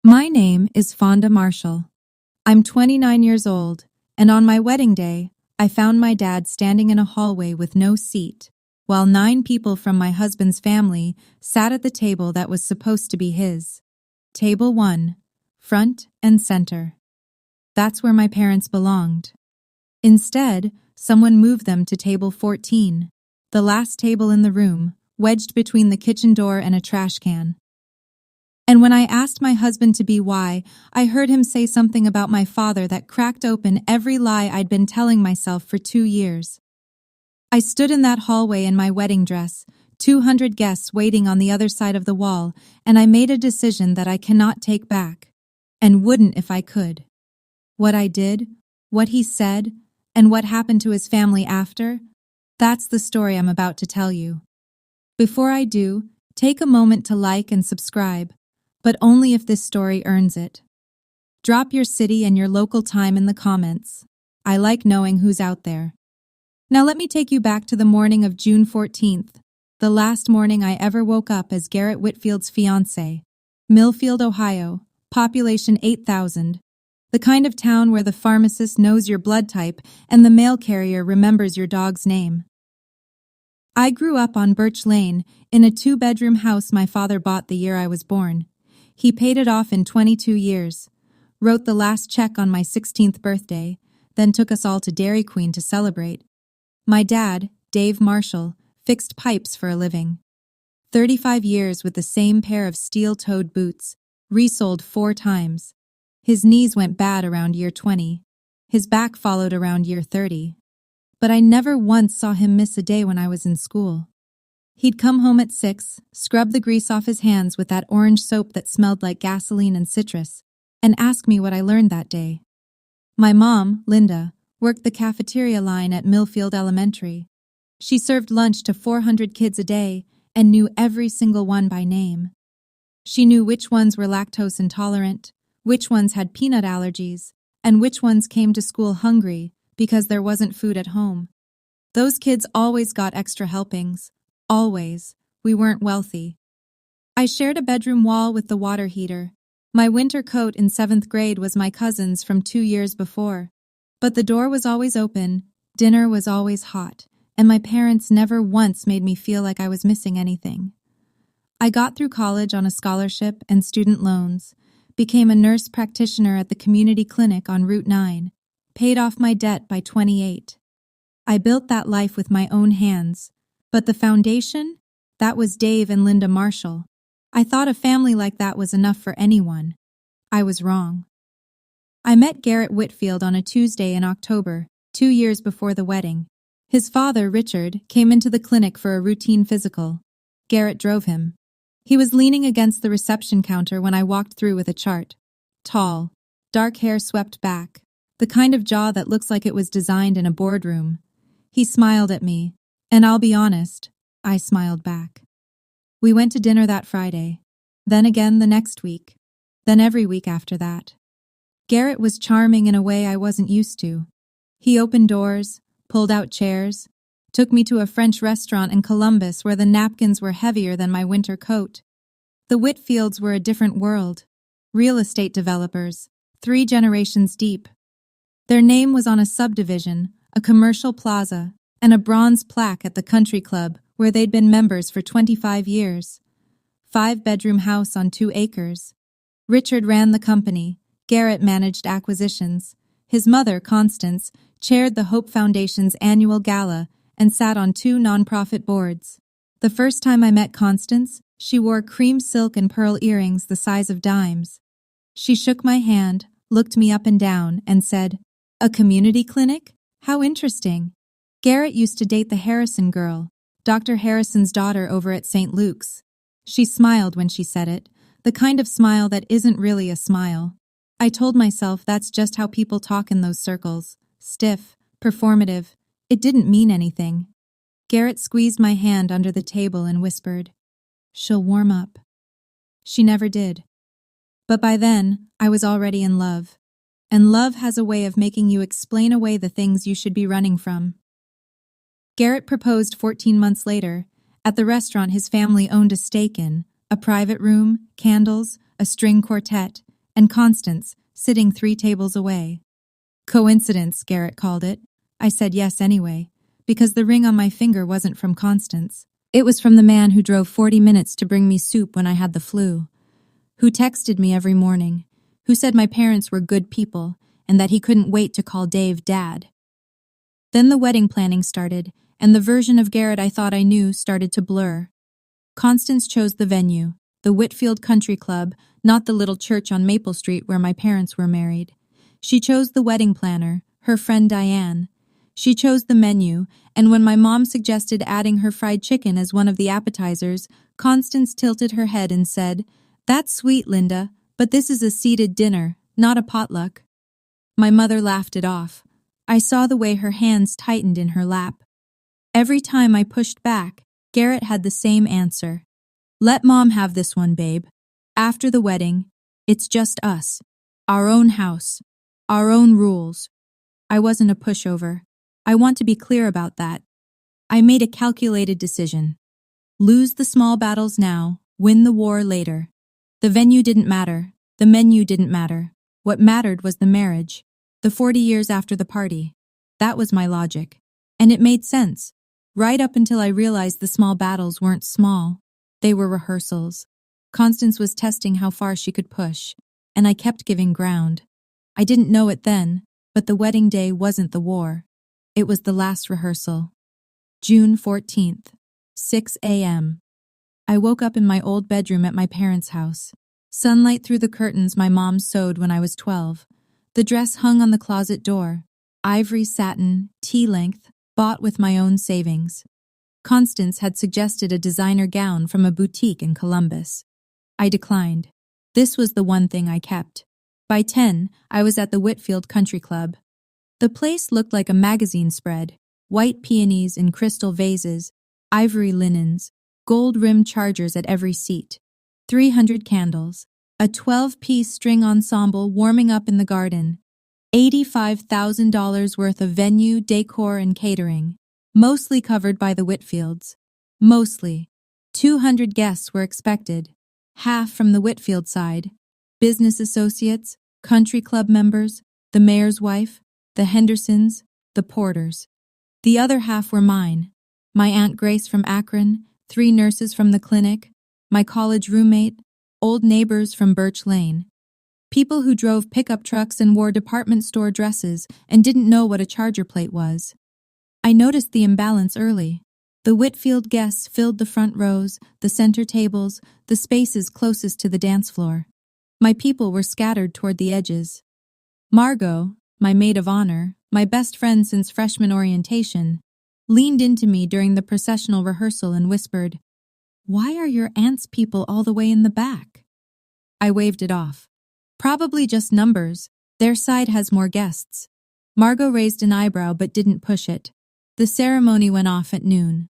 My name is Fonda Marshall. I'm 29 years old, and on my wedding day, I found my dad standing in a hallway with no seat, while 9 people from my husband's family sat at the table that was supposed to be his. Table 1, front and center. That's where my parents belonged. Instead, someone moved them to table 14, the last table in the room, wedged between the kitchen door and a trash can. And when I asked my husband to be why, I heard him say something about my father that cracked open every lie I'd been telling myself for 2 years. I stood in that hallway in my wedding dress, 200 guests waiting on the other side of the wall, and I made a decision that I cannot take back, and wouldn't if I could. What I did, what he said, and what happened to his family after, that's the story I'm about to tell you. Before I do, take a moment to like and subscribe, but only if this story earns it. Drop your city and your local time in the comments. I like knowing who's out there. Now let me take you back to the morning of June 14th, the last morning I ever woke up as Garrett Whitfield's fiancé. Millfield, Ohio, population 8,000. The kind of town where the pharmacist knows your blood type and the mail carrier remembers your dog's name. I grew up on Birch Lane in a 2-bedroom house my father bought the year I was born. He paid it off in 22 years, wrote the last check on my 16th birthday, then took us all to Dairy Queen to celebrate. My dad, Dave Marshall, fixed pipes for a living. 35 years with the same pair of steel-toed boots, resoled 4 times. His knees went bad around year 20. His back followed around year 30. But I never once saw him miss a day when I was in school. He'd come home at 6, scrub the grease off his hands with that orange soap that smelled like gasoline and citrus, and ask me what I learned that day. My mom, Linda, worked the cafeteria line at Millfield Elementary. She served lunch to 400 kids a day and knew every single one by name. She knew which ones were lactose intolerant, which ones had peanut allergies, and which ones came to school hungry because there wasn't food at home. Those kids always got extra helpings. Always. We weren't wealthy. I shared a bedroom wall with the water heater. My winter coat in 7th grade was my cousin's from 2 years before. But the door was always open, dinner was always hot, and my parents never once made me feel like I was missing anything. I got through college on a scholarship and student loans, became a nurse practitioner at the community clinic on Route 9, paid off my debt by 28. I built that life with my own hands. But the foundation? That was Dave and Linda Marshall. I thought a family like that was enough for anyone. I was wrong. I met Garrett Whitfield on a Tuesday in October, 2 years before the wedding. His father, Richard, came into the clinic for a routine physical. Garrett drove him. He was leaning against the reception counter when I walked through with a chart. Tall, dark hair swept back, the kind of jaw that looks like it was designed in a boardroom. He smiled at me. And I'll be honest, I smiled back. We went to dinner that Friday, then again the next week, then every week after that. Garrett was charming in a way I wasn't used to. He opened doors, pulled out chairs, took me to a French restaurant in Columbus where the napkins were heavier than my winter coat. The Whitfields were a different world. Real estate developers, 3 generations deep. Their name was on a subdivision, a commercial plaza, and a bronze plaque at the country club where they'd been members for 25 years. 5-bedroom house on 2 acres. Richard ran the company. Garrett managed acquisitions. His mother, Constance, chaired the Hope Foundation's annual gala and sat on 2 nonprofit boards. The first time I met Constance, she wore cream silk and pearl earrings the size of dimes. She shook my hand, looked me up and down, and said, "A community clinic? How interesting." Garrett used to date the Harrison girl, Dr. Harrison's daughter over at St. Luke's. She smiled when she said it, the kind of smile that isn't really a smile. I told myself that's just how people talk in those circles. Stiff, performative. It didn't mean anything. Garrett squeezed my hand under the table and whispered, "She'll warm up." She never did. But by then, I was already in love. And love has a way of making you explain away the things you should be running from. Garrett proposed 14 months later, at the restaurant his family owned a stake in, a private room, candles, a string quartet, and Constance, sitting 3 tables away. Coincidence, Garrett called it. I said yes anyway, because the ring on my finger wasn't from Constance. It was from the man who drove 40 minutes to bring me soup when I had the flu, who texted me every morning, who said my parents were good people and that he couldn't wait to call Dave Dad. Then the wedding planning started, and the version of Garrett I thought I knew started to blur. Constance chose the venue, the Whitfield Country Club, not the little church on Maple Street where my parents were married. She chose the wedding planner, her friend Diane. She chose the menu, and when my mom suggested adding her fried chicken as one of the appetizers, Constance tilted her head and said, "That's sweet, Linda, but this is a seated dinner, not a potluck." My mother laughed it off. I saw the way her hands tightened in her lap. Every time I pushed back, Garrett had the same answer. "Let Mom have this one, babe. After the wedding, it's just us. Our own house. Our own rules." I wasn't a pushover. I want to be clear about that. I made a calculated decision. Lose the small battles now, win the war later. The venue didn't matter. The menu didn't matter. What mattered was the marriage. The 40 years after the party. That was my logic. And it made sense. Right up until I realized the small battles weren't small. They were rehearsals. Constance was testing how far she could push, and I kept giving ground. I didn't know it then, but the wedding day wasn't the war. It was the last rehearsal. June 14th, 6 a.m. I woke up in my old bedroom at my parents' house. Sunlight through the curtains my mom sewed when I was 12. The dress hung on the closet door. Ivory satin, tea-length, bought with my own savings. Constance had suggested a designer gown from a boutique in Columbus. I declined. This was the one thing I kept. By 10, I was at the Whitfield Country Club. The place looked like a magazine spread. White peonies in crystal vases, ivory linens, gold-rimmed chargers at every seat. 300 candles. A 12-piece string ensemble warming up in the garden. $85,000 worth of venue, decor, and catering. Mostly covered by the Whitfields. Mostly. 200 guests were expected. Half from the Whitfield side. Business associates, country club members, the mayor's wife, the Hendersons, the Porters. The other half were mine. My Aunt Grace from Akron, 3 nurses from the clinic, my college roommate, old neighbors from Birch Lane. People who drove pickup trucks and wore department store dresses and didn't know what a charger plate was. I noticed the imbalance early. The Whitfield guests filled the front rows, the center tables, the spaces closest to the dance floor. My people were scattered toward the edges. Margot, my maid of honor, my best friend since freshman orientation, leaned into me during the processional rehearsal and whispered, "Why are your aunt's people all the way in the back?" I waved it off. "Probably just numbers. Their side has more guests." Margot raised an eyebrow but didn't push it. The ceremony went off at noon.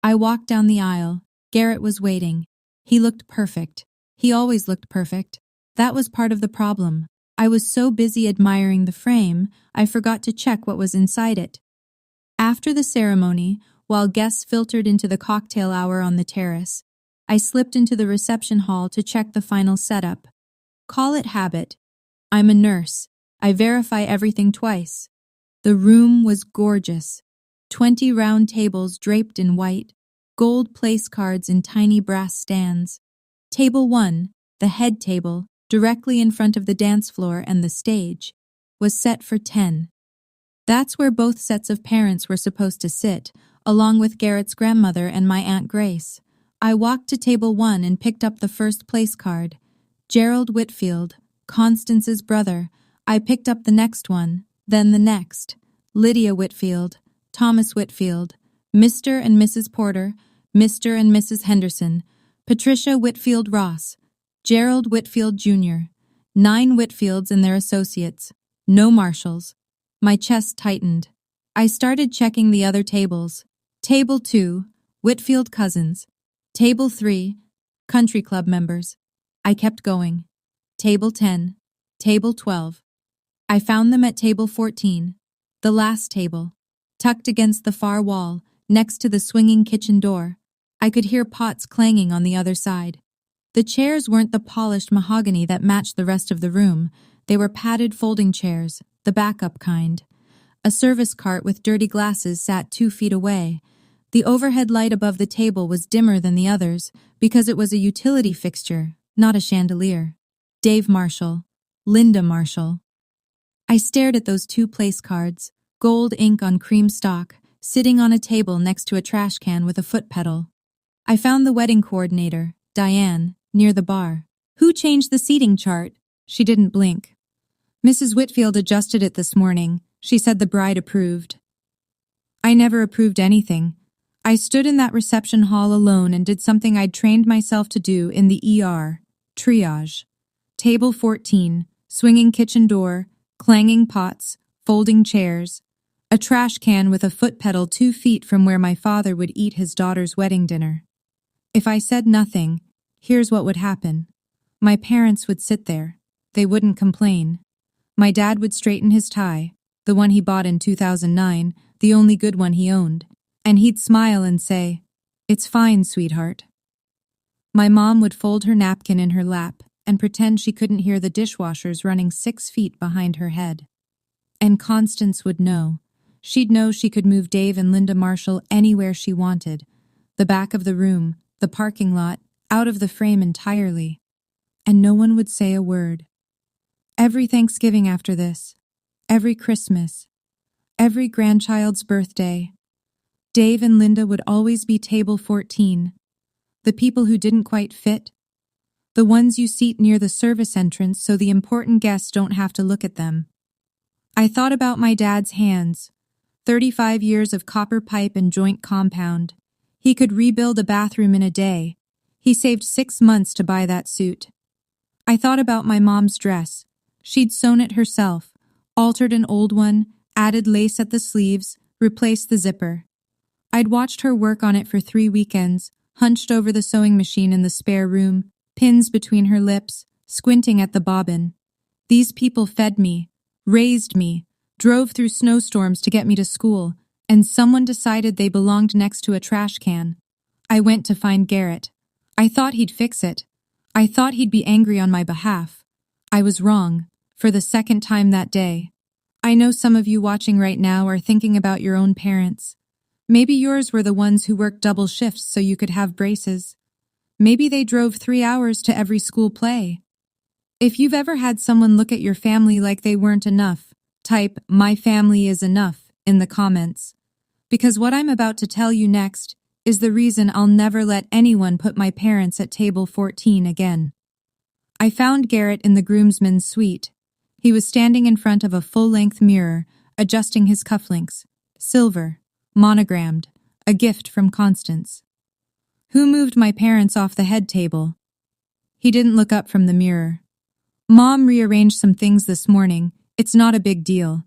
I walked down the aisle. Garrett was waiting. He looked perfect. He always looked perfect. That was part of the problem. I was so busy admiring the frame, I forgot to check what was inside it. After the ceremony, while guests filtered into the cocktail hour on the terrace, I slipped into the reception hall to check the final setup. Call it habit. I'm a nurse. I verify everything twice. The room was gorgeous. 20 round tables draped in white, gold place cards in tiny brass stands. Table 1, the head table, directly in front of the dance floor and the stage, was set for 10. That's where both sets of parents were supposed to sit, along with Garrett's grandmother and my Aunt Grace. I walked to table 1 and picked up the first place card. Gerald Whitfield, Constance's brother. I picked up the next one, then the next. Lydia Whitfield, Thomas Whitfield, Mr. and Mrs. Porter, Mr. and Mrs. Henderson, Patricia Whitfield Ross, Gerald Whitfield Jr., 9 Whitfields and their associates, no marshals. My chest tightened. I started checking the other tables. Table 2, Whitfield cousins. Table 3, country club members. I kept going. Table 10, Table 12. I found them at table 14, the last table, tucked against the far wall, next to the swinging kitchen door. I could hear pots clanging on the other side. The chairs weren't the polished mahogany that matched the rest of the room. They were padded folding chairs, the backup kind. A service cart with dirty glasses sat 2 feet away. The overhead light above the table was dimmer than the others because it was a utility fixture, not a chandelier. Dave Marshall. Linda Marshall. I stared at those 2 place cards, gold ink on cream stock, sitting on a table next to a trash can with a foot pedal. I found the wedding coordinator, Diane, near the bar. Who changed the seating chart? She didn't blink. Mrs. Whitfield adjusted it this morning. She said the bride approved. I never approved anything. I stood in that reception hall alone and did something I'd trained myself to do in the ER. Triage. Table 14, swinging kitchen door, clanging pots, folding chairs, a trash can with a foot pedal 2 feet from where my father would eat his daughter's wedding dinner. If I said nothing, here's what would happen. My parents would sit there. They wouldn't complain. My dad would straighten his tie, the one he bought in 2009, the only good one he owned, and he'd smile and say, "It's fine, sweetheart." My mom would fold her napkin in her lap and pretend she couldn't hear the dishwashers running 6 feet behind her head. And Constance would know. She'd know she could move Dave and Linda Marshall anywhere she wanted. The back of the room, the parking lot, out of the frame entirely. And no one would say a word. Every Thanksgiving after this, every Christmas, every grandchild's birthday, Dave and Linda would always be table 14. The people who didn't quite fit. The ones you seat near the service entrance so the important guests don't have to look at them. I thought about my dad's hands. 35 years of copper pipe and joint compound. He could rebuild a bathroom in a day. He saved 6 months to buy that suit. I thought about my mom's dress. She'd sewn it herself, altered an old one, added lace at the sleeves, replaced the zipper. I'd watched her work on it for 3 weekends, hunched over the sewing machine in the spare room, pins between her lips, squinting at the bobbin. These people fed me, raised me, drove through snowstorms to get me to school, and someone decided they belonged next to a trash can. I went to find Garrett. I thought he'd fix it. I thought he'd be angry on my behalf. I was wrong, for the second time that day. I know some of you watching right now are thinking about your own parents. Maybe yours were the ones who worked double shifts so you could have braces. Maybe they drove 3 hours to every school play. If you've ever had someone look at your family like they weren't enough, type "my family is enough" in the comments. Because what I'm about to tell you next is the reason I'll never let anyone put my parents at table 14 again. I found Garrett in the groomsmen's suite. He was standing in front of a full-length mirror, adjusting his cufflinks. Silver, monogrammed, a gift from Constance. Who moved my parents off the head table? He didn't look up from the mirror. Mom rearranged some things this morning. It's not a big deal.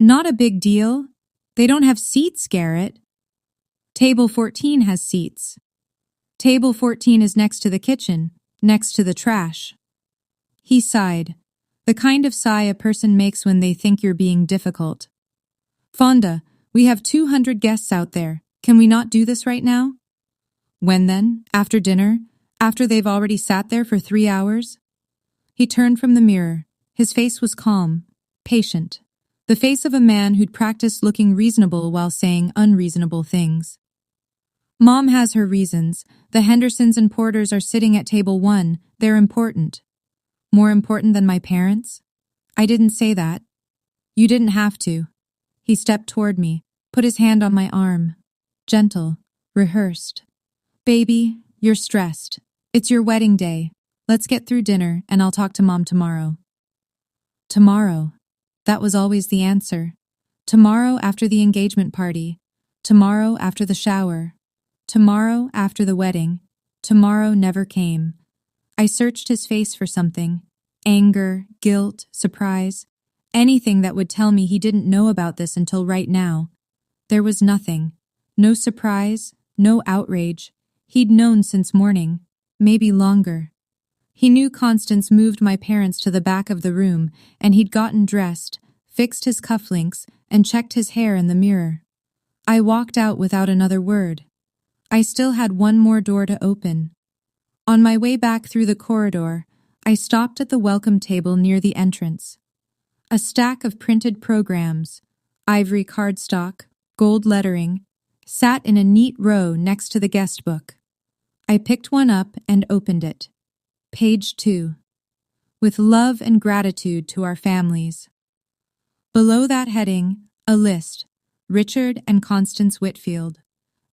Not a big deal? They don't have seats, Garrett. Table 14 has seats. Table 14 is next to the kitchen, next to the trash. He sighed, the kind of sigh a person makes when they think you're being difficult. Fonda, we have 200 guests out there. Can we not do this right now? When then? After dinner? After they've already sat there for 3 hours? He turned from the mirror. His face was calm, patient. The face of a man who'd practiced looking reasonable while saying unreasonable things. Mom has her reasons. The Hendersons and Porters are sitting at table 1. They're important. More important than my parents? I didn't say that. You didn't have to. He stepped toward me, put his hand on my arm. Gentle, rehearsed. Baby, you're stressed. It's your wedding day. Let's get through dinner and I'll talk to Mom tomorrow. Tomorrow. That was always the answer. Tomorrow after the engagement party. Tomorrow after the shower. Tomorrow after the wedding. Tomorrow never came. I searched his face for something. Anger, guilt, surprise. Anything that would tell me he didn't know about this until right now. There was nothing. No surprise, no outrage. He'd known since morning, maybe longer. He knew Constance moved my parents to the back of the room, and he'd gotten dressed, fixed his cufflinks, and checked his hair in the mirror. I walked out without another word. I still had one more door to open. On my way back through the corridor, I stopped at the welcome table near the entrance. A stack of printed programs, ivory cardstock, gold lettering, sat in a neat row next to the guest book. I picked one up and opened it. Page 2. With love and gratitude to our families. Below that heading, a list. Richard and Constance Whitfield,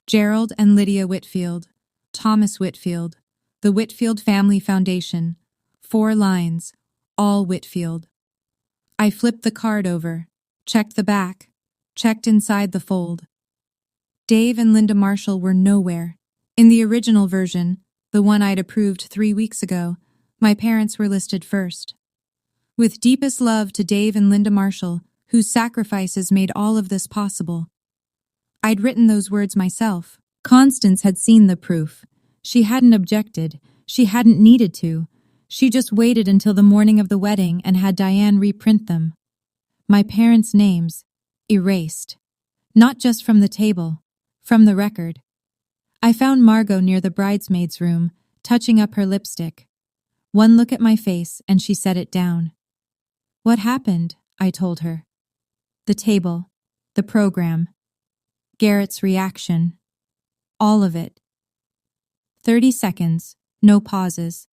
Gerald and Lydia Whitfield, Thomas Whitfield, the Whitfield Family Foundation. 4 lines, all Whitfield. I flipped the card over, checked the back, checked inside the fold. Dave and Linda Marshall were nowhere. In the original version, the one I'd approved 3 weeks ago, my parents were listed first. With deepest love to Dave and Linda Marshall, whose sacrifices made all of this possible. I'd written those words myself. Constance had seen the proof. She hadn't objected. She hadn't needed to. She just waited until the morning of the wedding and had Diane reprint them. My parents' names, erased. Not just from the table, from the record. I found Margot near the bridesmaid's room, touching up her lipstick. One look at my face and she set it down. What happened? I told her. The table, the program, Garrett's reaction, all of it. 30 seconds, no pauses.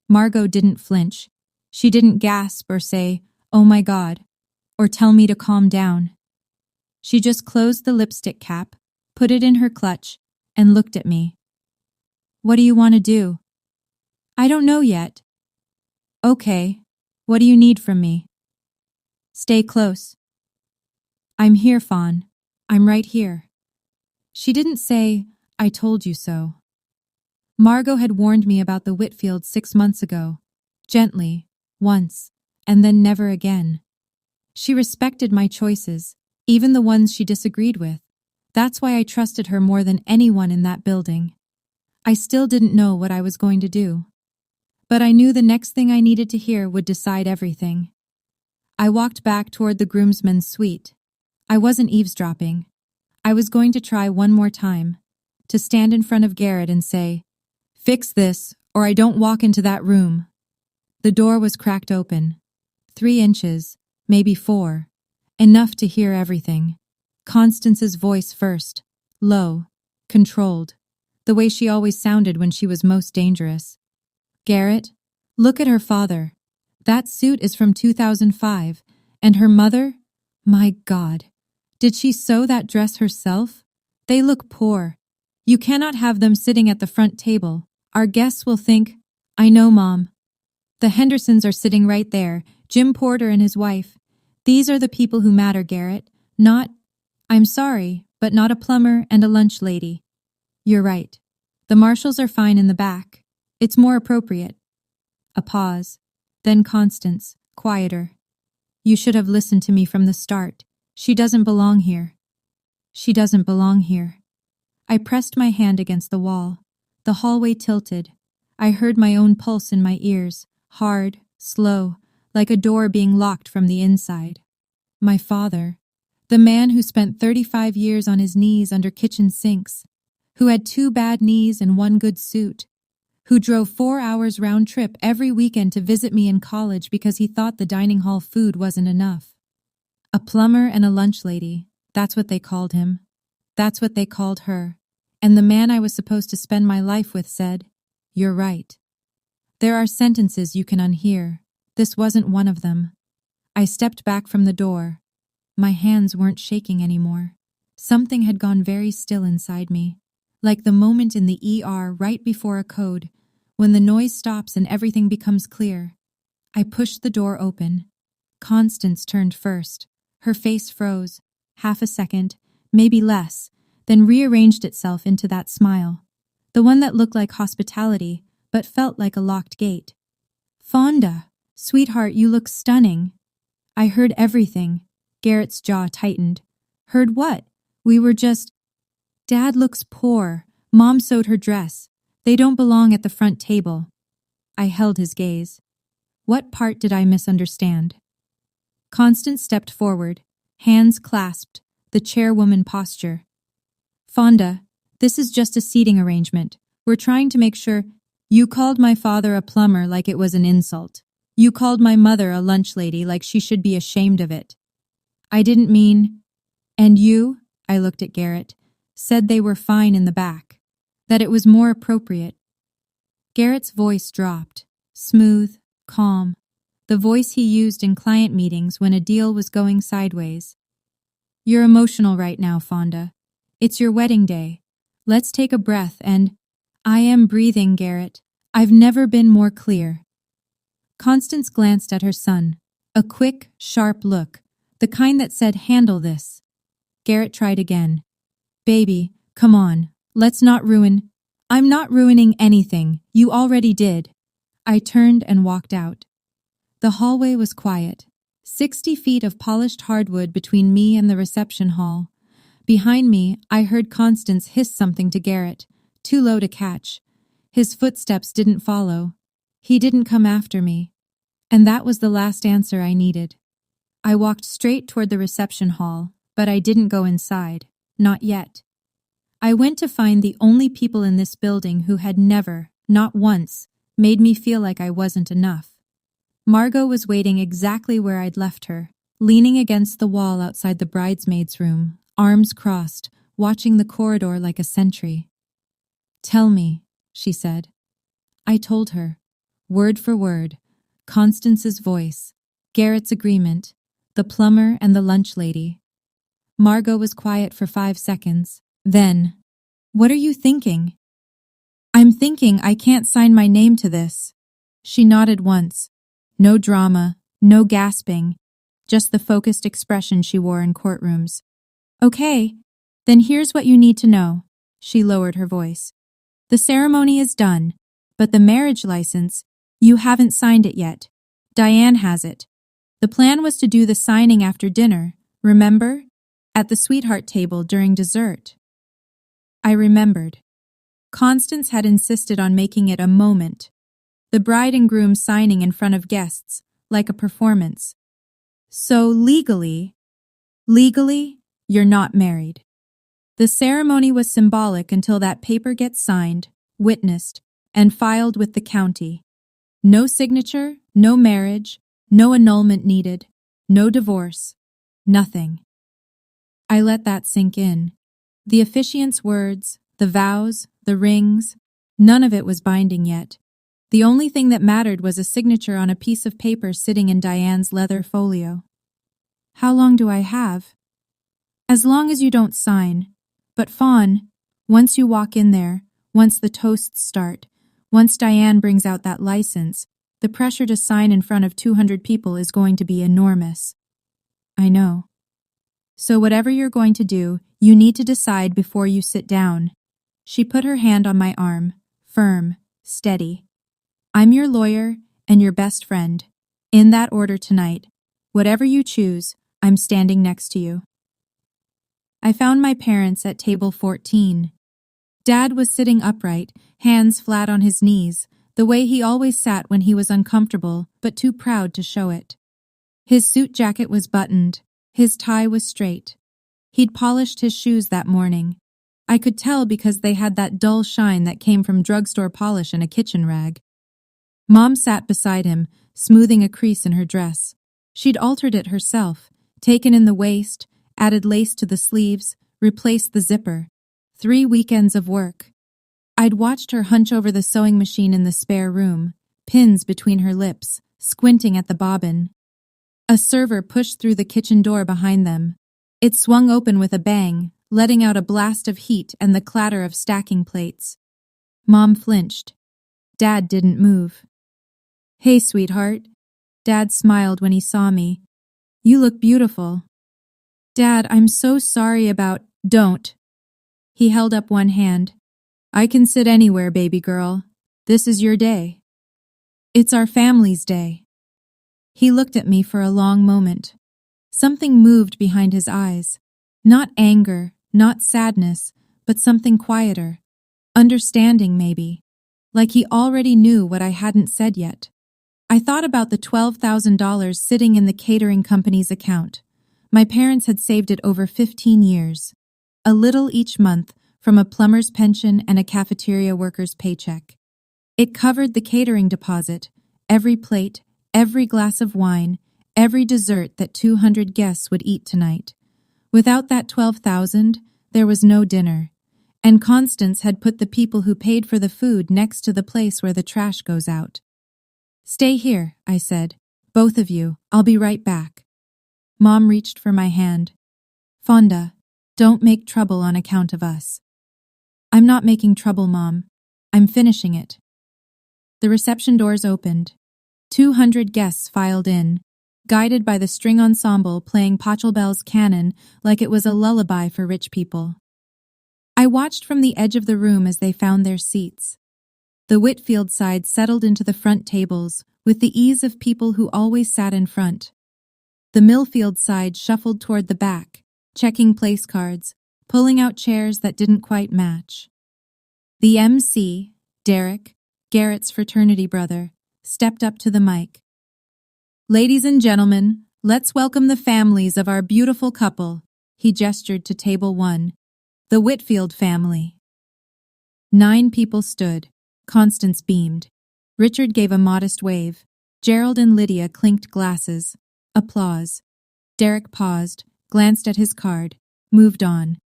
Margot didn't flinch. She didn't gasp or say, "Oh my God," or tell me to calm down. She just closed the lipstick cap, put it in her clutch, and looked at me. "What do you want to do?" "I don't know yet." "Okay, what do you need from me?" "Stay close." "I'm here, Fawn. I'm right here." She didn't say, "I told you so." Margot had warned me about the Whitfields 6 months ago. Gently, once, and then never again. She respected my choices, even the ones she disagreed with. That's why I trusted her more than anyone in that building. I still didn't know what I was going to do. But I knew the next thing I needed to hear would decide everything. I walked back toward the groomsmen's suite. I wasn't eavesdropping. I was going to try one more time, to stand in front of Garrett and say, "Fix this, or I don't walk into that room." The door was cracked open. 3 inches, maybe 4. Enough to hear everything. Constance's voice first, low, controlled, the way she always sounded when she was most dangerous. "Garrett, look at her father. That suit is from 2005, and her mother? My God. Did she sew that dress herself? They look poor. You cannot have them sitting at the front table. Our guests will think, I know, Mom. The Hendersons are sitting right there, Jim Porter and his wife. These are the people who matter, Garrett. Not, I'm sorry, but not a plumber and a lunch lady." "You're right. The Marshalls are fine in the back. It's more appropriate." A pause. Then Constance, quieter. "You should have listened to me from the start. She doesn't belong here." "She doesn't belong here." I pressed my hand against the wall. The hallway tilted. I heard my own pulse in my ears, hard, slow, like a door being locked from the inside. My father, the man who spent 35 years on his knees under kitchen sinks, who had 2 bad knees and 1 good suit, who drove 4 hours round trip every weekend to visit me in college because he thought the dining hall food wasn't enough. A plumber and a lunch lady, that's what they called him. That's what they called her. And the man I was supposed to spend my life with said, "You're right." There are sentences you can unhear. This wasn't one of them. I stepped back from the door. My hands weren't shaking anymore. Something had gone very still inside me, like the moment in the ER right before a code, when the noise stops and everything becomes clear. I pushed the door open. Constance turned first. Her face froze, half a second, maybe less, then rearranged itself into that smile, the one that looked like hospitality, but felt like a locked gate. "Fonda, sweetheart, you look stunning." I heard everything. Garrett's jaw tightened. "Heard what? We were just—" "Dad looks poor. Mom sewed her dress. They don't belong at the front table." I held his gaze. What part did I misunderstand? Constance stepped forward, hands clasped, the chairwoman posture. "Fonda, this is just a seating arrangement. We're trying to make sure—" You called my father a plumber like it was an insult. You called my mother a lunch lady like she should be ashamed of it. I didn't mean. And you, I looked at Garrett, said they were fine in the back, that it was more appropriate. Garrett's voice dropped, smooth, calm, the voice he used in client meetings when a deal was going sideways. You're emotional right now, Fonda. It's your wedding day. Let's take a breath and… I am breathing, Garrett. I've never been more clear. Constance glanced at her son, a quick, sharp look, the kind that said, handle this. Garrett tried again. Baby, come on, let's not ruin… I'm not ruining anything, you already did. I turned and walked out. The hallway was quiet, 60 feet of polished hardwood between me and the reception hall. Behind me, I heard Constance hiss something to Garrett, too low to catch. His footsteps didn't follow. He didn't come after me. And that was the last answer I needed. I walked straight toward the reception hall, but I didn't go inside. Not yet. I went to find the only people in this building who had never, not once, made me feel like I wasn't enough. Margot was waiting exactly where I'd left her, leaning against the wall outside the bridesmaids' room, arms crossed, watching the corridor like a sentry. Tell me, she said. I told her, word for word, Constance's voice, Garrett's agreement, the plumber and the lunch lady. Margot was quiet for 5 seconds. Then, what are you thinking? I'm thinking I can't sign my name to this. She nodded once. No drama, no gasping, just the focused expression she wore in courtrooms. Okay, then here's what you need to know. She lowered her voice. The ceremony is done, but the marriage license, you haven't signed it yet. Diane has it. The plan was to do the signing after dinner, remember? At the sweetheart table during dessert. I remembered. Constance had insisted on making it a moment. The bride and groom signing in front of guests, like a performance. So legally, you're not married. The ceremony was symbolic until that paper gets signed, witnessed, and filed with the county. No signature, no marriage, no annulment needed, no divorce, nothing. I let that sink in. The officiant's words, the vows, the rings, none of it was binding yet. The only thing that mattered was a signature on a piece of paper sitting in Diane's leather folio. How long do I have? As long as you don't sign. But Fawn, once you walk in there, once the toasts start, once Diane brings out that license, the pressure to sign in front of 200 people is going to be enormous. I know. So whatever you're going to do, you need to decide before you sit down. She put her hand on my arm, firm, steady. I'm your lawyer and your best friend. In that order tonight. Whatever you choose, I'm standing next to you. I found my parents at table 14. Dad was sitting upright, hands flat on his knees, the way he always sat when he was uncomfortable but too proud to show it. His suit jacket was buttoned. His tie was straight. He'd polished his shoes that morning. I could tell because they had that dull shine that came from drugstore polish and a kitchen rag. Mom sat beside him, smoothing a crease in her dress. She'd altered it herself, taken in the waist, added lace to the sleeves, replaced the zipper. 3 weekends of work. I'd watched her hunch over the sewing machine in the spare room, pins between her lips, squinting at the bobbin. A server pushed through the kitchen door behind them. It swung open with a bang, letting out a blast of heat and the clatter of stacking plates. Mom flinched. Dad didn't move. Hey, sweetheart. Dad smiled when he saw me. You look beautiful. Dad, I'm so sorry about… Don't. He held up one hand. I can sit anywhere, baby girl. This is your day. It's our family's day. He looked at me for a long moment. Something moved behind his eyes. Not anger, not sadness, but something quieter. Understanding, maybe. Like he already knew what I hadn't said yet. I thought about the $12,000 sitting in the catering company's account. My parents had saved it over 15 years. A little each month from a plumber's pension and a cafeteria worker's paycheck. It covered the catering deposit, every plate, every glass of wine, every dessert that 200 guests would eat tonight. Without that 12,000, there was no dinner. And Constance had put the people who paid for the food next to the place where the trash goes out. "Stay here," I said. "Both of you. I'll be right back." Mom reached for my hand. "Fonda, don't make trouble on account of us." "I'm not making trouble, Mom. I'm finishing it." The reception doors opened. 200 guests filed in, guided by the string ensemble playing Pachelbel's canon like it was a lullaby for rich people. I watched from the edge of the room as they found their seats. The Whitfield side settled into the front tables with the ease of people who always sat in front. The Millfield side shuffled toward the back, checking place cards, pulling out chairs that didn't quite match. The MC, Derek, Garrett's fraternity brother, stepped up to the mic. "Ladies and gentlemen, let's welcome the families of our beautiful couple," he gestured to table 1, the Whitfield family. 9 people stood. Constance beamed. Richard gave a modest wave. Gerald and Lydia clinked glasses. Applause. Derek paused, glanced at his card, moved on.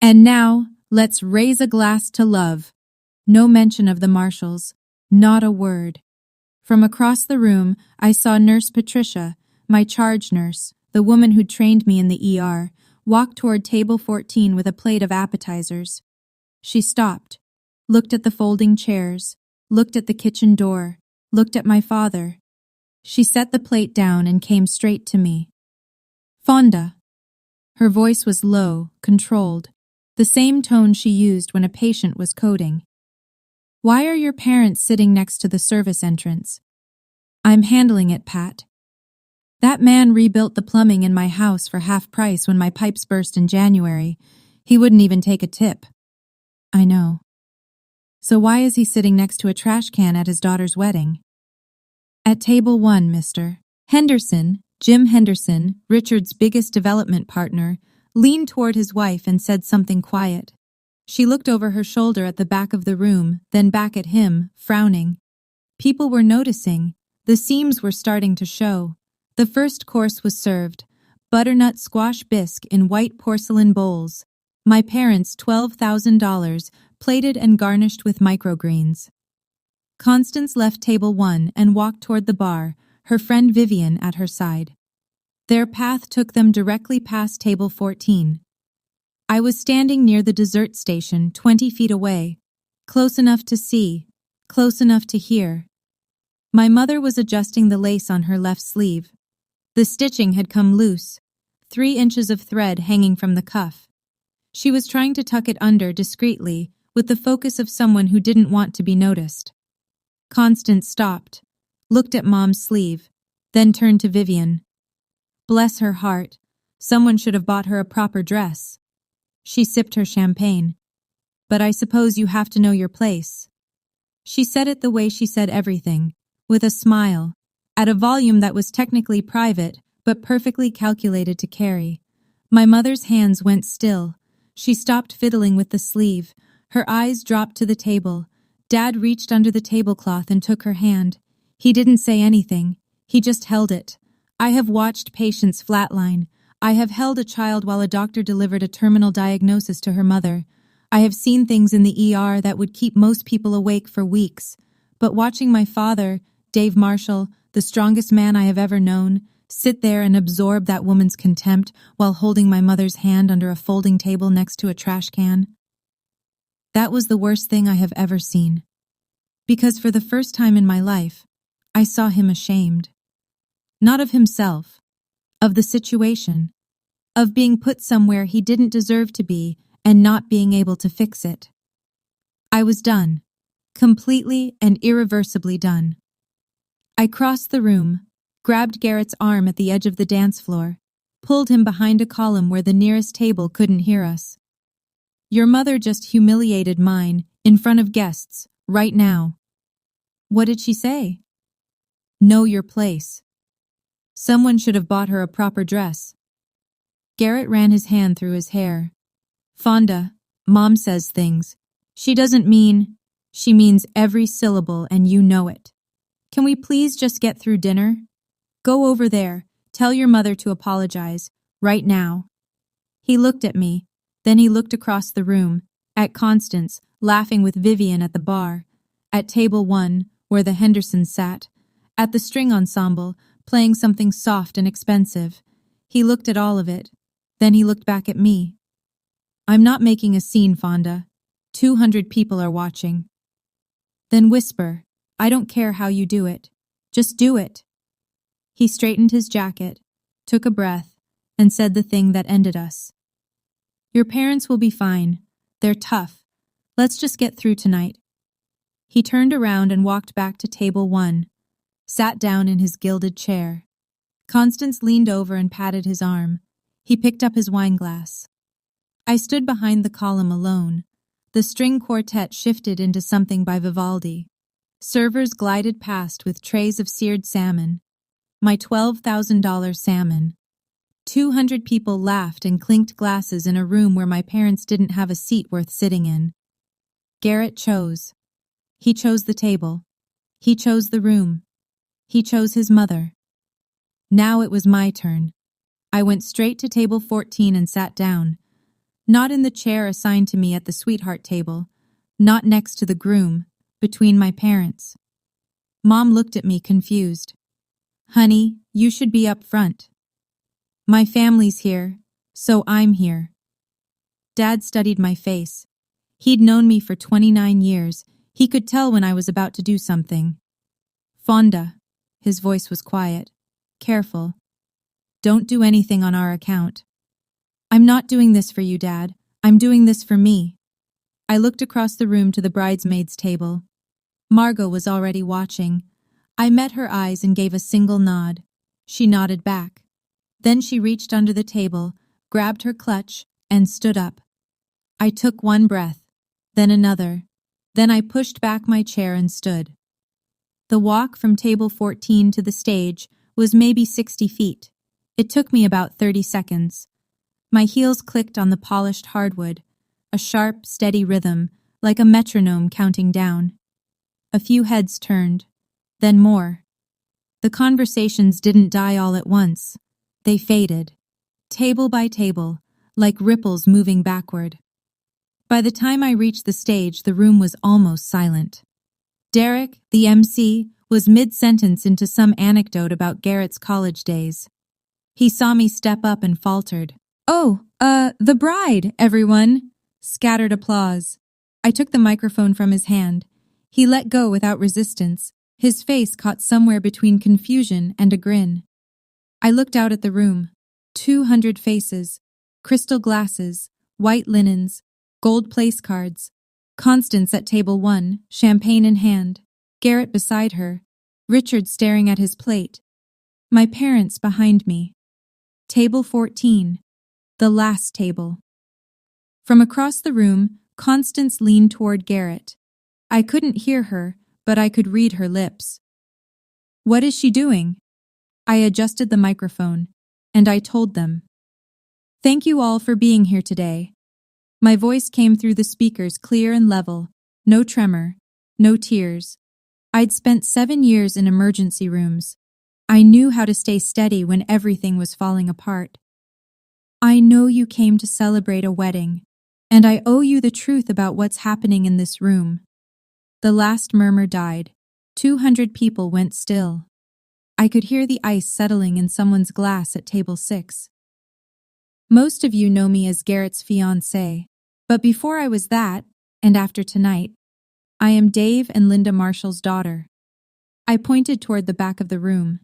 "And now, let's raise a glass to love." No mention of the Marshalls. Not a word. From across the room, I saw Nurse Patricia, my charge nurse, the woman who trained me in the ER, walk toward table 14 with a plate of appetizers. She stopped, looked at the folding chairs, looked at the kitchen door, looked at my father. She set the plate down and came straight to me. "Fonda." Her voice was low, controlled, the same tone she used when a patient was coding. "Why are your parents sitting next to the service entrance?" "I'm handling it, Pat. That man rebuilt the plumbing in my house for half price when my pipes burst in January. He wouldn't even take a tip." "I know. So why is he sitting next to a trash can at his daughter's wedding?" "At table 1, mister." Henderson, Jim Henderson, Richard's biggest development partner, leaned toward his wife and said something quiet. She looked over her shoulder at the back of the room, then back at him, frowning. People were noticing. The seams were starting to show. The first course was served. Butternut squash bisque in white porcelain bowls. My parents' $12,000, plated and garnished with microgreens. Constance left table 1 and walked toward the bar, her friend Vivian at her side. Their path took them directly past table 14. I was standing near the dessert station 20 feet away, close enough to see, close enough to hear. My mother was adjusting the lace on her left sleeve. The stitching had come loose, 3 inches of thread hanging from the cuff. She was trying to tuck it under discreetly, with the focus of someone who didn't want to be noticed. Constance stopped, looked at Mom's sleeve, then turned to Vivian. Bless her heart, someone should have bought her a proper dress. She sipped her champagne. "But I suppose you have to know your place." She said it the way she said everything, with a smile, at a volume that was technically private, but perfectly calculated to carry. My mother's hands went still. She stopped fiddling with the sleeve. Her eyes dropped to the table. Dad reached under the tablecloth and took her hand. He didn't say anything. He just held it. I have watched patients flatline. I have held a child while a doctor delivered a terminal diagnosis to her mother. I have seen things in the ER that would keep most people awake for weeks. But watching my father, Dave Marshall, the strongest man I have ever known, sit there and absorb that woman's contempt while holding my mother's hand under a folding table next to a trash can, that was the worst thing I have ever seen. Because for the first time in my life, I saw him ashamed. Not of himself, of the situation, of being put somewhere he didn't deserve to be and not being able to fix it. I was done, completely and irreversibly done. I crossed the room, grabbed Garrett's arm at the edge of the dance floor, pulled him behind a column where the nearest table couldn't hear us. Your mother just humiliated mine, in front of guests, right now. What did she say? Know your place. Someone should have bought her a proper dress. Garrett ran his hand through his hair. Fonda, Mom says things. She doesn't mean... She means every syllable and you know it. Can we please just get through dinner? Go over there. Tell your mother to apologize. Right now. He looked at me. Then he looked across the room, at Constance, laughing with Vivian at the bar, at table 1, where the Hendersons sat, at the string ensemble, playing something soft and expensive. He looked at all of it. Then he looked back at me. I'm not making a scene, Fonda. 200 people are watching. Then whisper, I don't care how you do it. Just do it. He straightened his jacket, took a breath, and said the thing that ended us. Your parents will be fine. They're tough. Let's just get through tonight. He turned around and walked back to table 1, sat down in his gilded chair. Constance leaned over and patted his arm. He picked up his wineglass. I stood behind the column alone. The string quartet shifted into something by Vivaldi. Servers glided past with trays of seared salmon. My $12,000 salmon. 200 people laughed and clinked glasses in a room where my parents didn't have a seat worth sitting in. Garrett chose. He chose the table. He chose the room. He chose his mother. Now it was my turn. I went straight to table 14 and sat down. Not in the chair assigned to me at the sweetheart table, not next to the groom, between my parents. Mom looked at me confused. Honey, you should be up front. My family's here, so I'm here. Dad studied my face. He'd known me for 29 years. He could tell when I was about to do something. Fonda, his voice was quiet. Careful. Don't do anything on our account. I'm not doing this for you, Dad. I'm doing this for me. I looked across the room to the bridesmaids' table. Margot was already watching. I met her eyes and gave a single nod. She nodded back. Then she reached under the table, grabbed her clutch, and stood up. I took one breath, then another. Then I pushed back my chair and stood. The walk from table 14 to the stage was maybe 60 feet. It took me about 30 seconds. My heels clicked on the polished hardwood, a sharp, steady rhythm, like a metronome counting down. A few heads turned, then more. The conversations didn't die all at once. They faded, table by table, like ripples moving backward. By the time I reached the stage, the room was almost silent. Derek, the MC, was mid-sentence into some anecdote about Garrett's college days. He saw me step up and faltered. Oh, the bride, everyone! Scattered applause. I took the microphone from his hand. He let go without resistance, his face caught somewhere between confusion and a grin. I looked out at the room. 200 faces, crystal glasses, white linens, gold place cards. Constance at table 1, champagne in hand. Garrett beside her. Richard staring at his plate. My parents behind me. Table 14. The last table. From across the room, Constance leaned toward Garrett. I couldn't hear her, but I could read her lips. What is she doing? I adjusted the microphone, and I told them. Thank you all for being here today. My voice came through the speakers clear and level, no tremor, no tears. I'd spent 7 years in emergency rooms. I knew how to stay steady when everything was falling apart. I know you came to celebrate a wedding, and I owe you the truth about what's happening in this room. The last murmur died. 200 people went still. I could hear the ice settling in someone's glass at table 6. Most of you know me as Garrett's fiancée, but before I was that, and after tonight, I am Dave and Linda Marshall's daughter. I pointed toward the back of the room.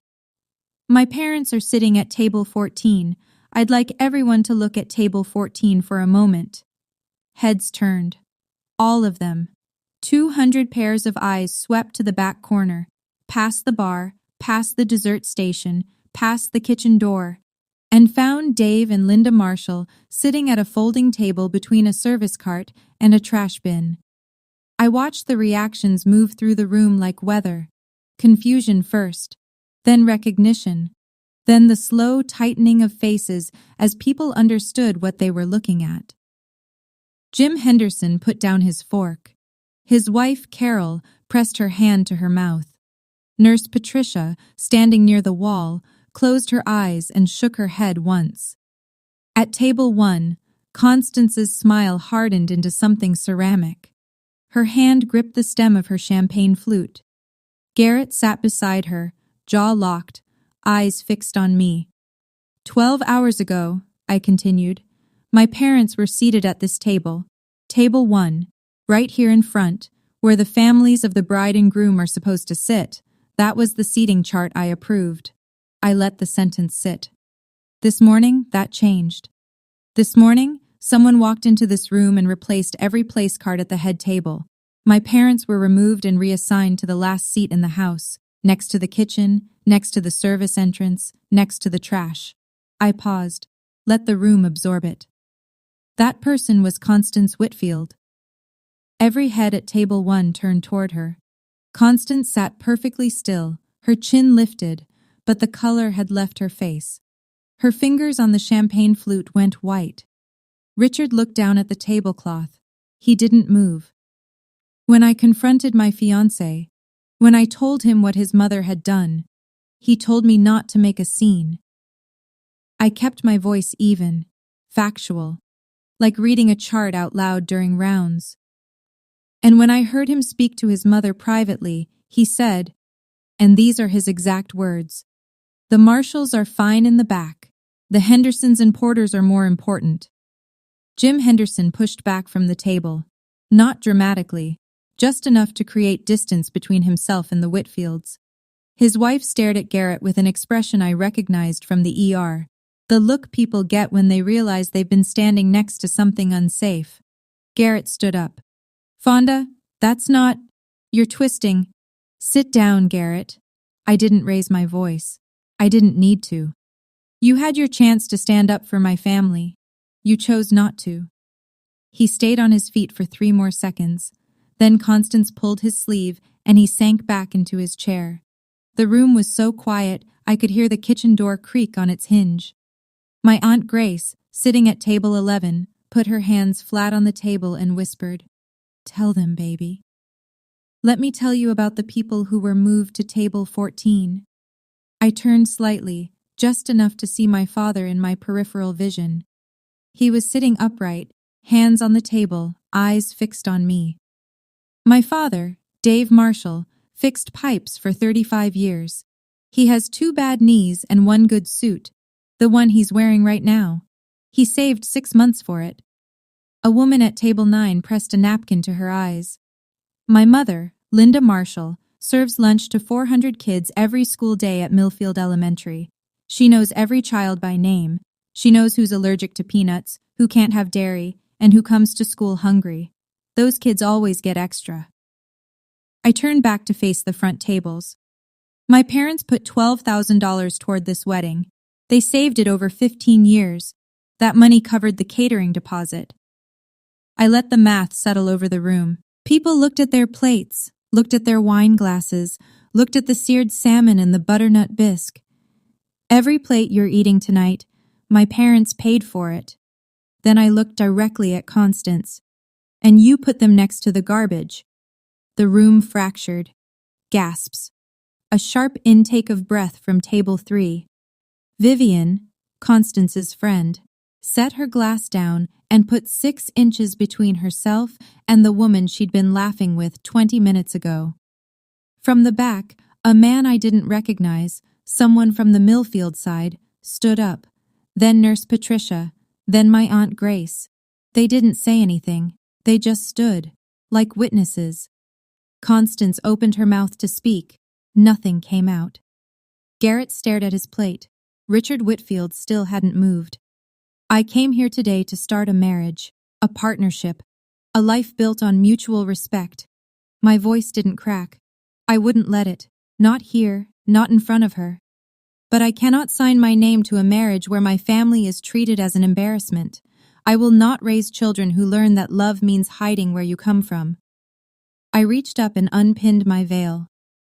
My parents are sitting at table 14. I'd like everyone to look at table 14 for a moment. Heads turned. All of them. 200 pairs of eyes swept to the back corner, past the bar, past the dessert station, past the kitchen door, and found Dave and Linda Marshall sitting at a folding table between a service cart and a trash bin. I watched the reactions move through the room like weather. Confusion first, then recognition, then the slow tightening of faces as people understood what they were looking at. Jim Henderson put down his fork. His wife, Carol, pressed her hand to her mouth. Nurse Patricia, standing near the wall, closed her eyes and shook her head once. At table 1, Constance's smile hardened into something ceramic. Her hand gripped the stem of her champagne flute. Garrett sat beside her, jaw locked, eyes fixed on me. 12 hours ago, I continued, my parents were seated at this table, table 1, right here in front, where the families of the bride and groom are supposed to sit. That was the seating chart I approved. I let the sentence sit. This morning, that changed. This morning, someone walked into this room and replaced every place card at the head table. My parents were removed and reassigned to the last seat in the house, next to the kitchen, next to the service entrance, next to the trash. I paused. Let the room absorb it. That person was Constance Whitfield. Every head at table 1 turned toward her. Constance sat perfectly still, her chin lifted, but the color had left her face. Her fingers on the champagne flute went white. Richard looked down at the tablecloth. He didn't move. When I confronted my fiancé, when I told him what his mother had done, he told me not to make a scene. I kept my voice even, factual, like reading a chart out loud during rounds. And when I heard him speak to his mother privately, he said, and these are his exact words, "The Marshalls are fine in the back. The Hendersons and Porters are more important." Jim Henderson pushed back from the table, not dramatically, just enough to create distance between himself and the Whitfields. His wife stared at Garrett with an expression I recognized from the ER, the look people get when they realize they've been standing next to something unsafe. Garrett stood up. "Fonda, that's not... You're twisting." "Sit down, Garrett." I didn't raise my voice. I didn't need to. "You had your chance to stand up for my family. You chose not to." He stayed on his feet for 3 more seconds. Then Constance pulled his sleeve and he sank back into his chair. The room was so quiet I could hear the kitchen door creak on its hinge. My Aunt Grace, sitting at table 11, put her hands flat on the table and whispered, "Tell them, baby." "Let me tell you about the people who were moved to table 14. I turned slightly, just enough to see my father in my peripheral vision. He was sitting upright, hands on the table, eyes fixed on me. My father, Dave Marshall, fixed pipes for 35 years. He has 2 bad knees and 1 good suit, the one he's wearing right now. He saved 6 months for it. A woman at table 9 pressed a napkin to her eyes. My mother, Linda Marshall, serves lunch to 400 kids every school day at Millfield Elementary. She knows every child by name. She knows who's allergic to peanuts, who can't have dairy, and who comes to school hungry. Those kids always get extra. I turned back to face the front tables. My parents put $12,000 toward this wedding. They saved it over 15 years. That money covered the catering deposit. I let the math settle over the room. People looked at their plates, looked at their wine glasses, looked at the seared salmon and the butternut bisque. Every plate you're eating tonight, my parents paid for it. Then I looked directly at Constance. And you put them next to the garbage. The room fractured. Gasps. A sharp intake of breath from table 3. Vivian, Constance's friend, set her glass down and put 6 inches between herself and the woman she'd been laughing with 20 minutes ago. From the back, a man I didn't recognize, someone from the Millfield side, stood up. Then Nurse Patricia, then my Aunt Grace. They didn't say anything. They just stood, like witnesses. Constance opened her mouth to speak. Nothing came out. Garrett stared at his plate. Richard Whitfield still hadn't moved. "I came here today to start a marriage, a partnership, a life built on mutual respect." My voice didn't crack. I wouldn't let it. Not here, not in front of her. But I cannot sign my name to a marriage where my family is treated as an embarrassment. I will not raise children who learn that love means hiding where you come from. I reached up and unpinned my veil,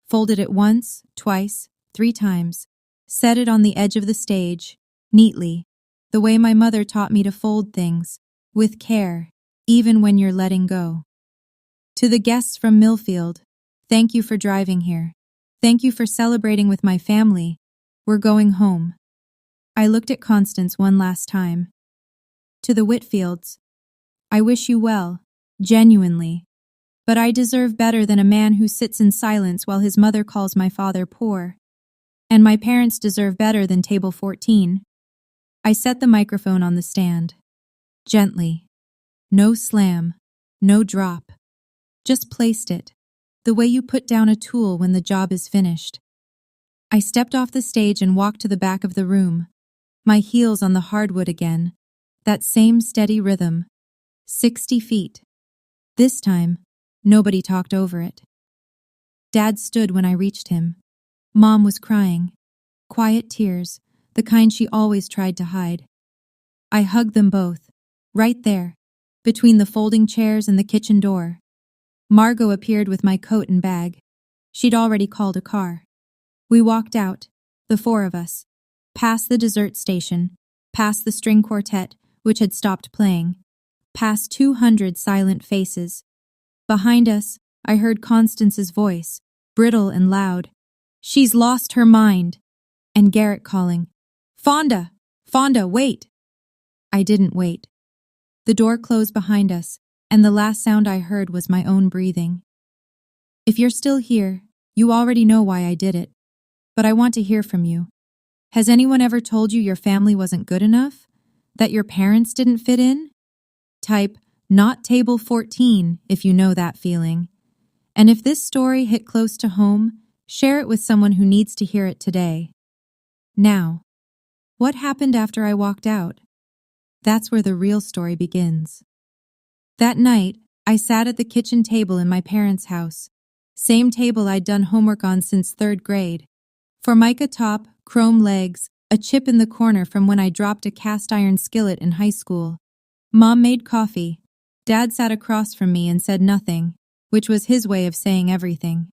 folded it once, twice, 3 times, set it on the edge of the stage, neatly, the way my mother taught me to fold things, with care, even when you're letting go. To the guests from Millfield, thank you for driving here. Thank you for celebrating with my family. We're going home. I looked at Constance one last time. To the Whitfields, I wish you well, genuinely. But I deserve better than a man who sits in silence while his mother calls my father poor. And my parents deserve better than table 14. I set the microphone on the stand. Gently. No slam. No drop. Just placed it, the way you put down a tool when the job is finished. I stepped off the stage and walked to the back of the room, my heels on the hardwood again, that same steady rhythm. 60 feet. This time, nobody talked over it. Dad stood when I reached him. Mom was crying. Quiet tears, the kind she always tried to hide. I hugged them both, right there, between the folding chairs and the kitchen door. Margot appeared with my coat and bag. She'd already called a car. We walked out, the four of us, past the dessert station, past the string quartet, which had stopped playing, past 200 silent faces. Behind us, I heard Constance's voice, brittle and loud. She's lost her mind. And Garrett calling, Fonda! Fonda, wait! I didn't wait. The door closed behind us, and the last sound I heard was my own breathing. If you're still here, you already know why I did it. But I want to hear from you. Has anyone ever told you your family wasn't good enough? That your parents didn't fit in? Type, not table 14, if you know that feeling. And if this story hit close to home, share it with someone who needs to hear it today. Now, what happened after I walked out? That's where the real story begins. That night, I sat at the kitchen table in my parents' house. Same table I'd done homework on since 3rd grade. Formica top, chrome legs, a chip in the corner from when I dropped a cast iron skillet in high school. Mom made coffee. Dad sat across from me and said nothing, which was his way of saying everything.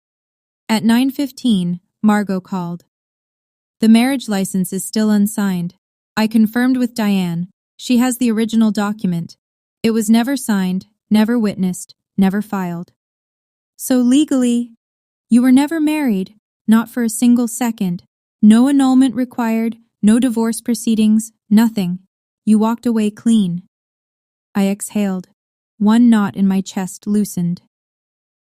At 9:15, Margot called. The marriage license is still unsigned. I confirmed with Diane. She has the original document. It was never signed, never witnessed, never filed. So legally, you were never married, not for a single second. No annulment required, no divorce proceedings, nothing. You walked away clean. I exhaled. One knot in my chest loosened.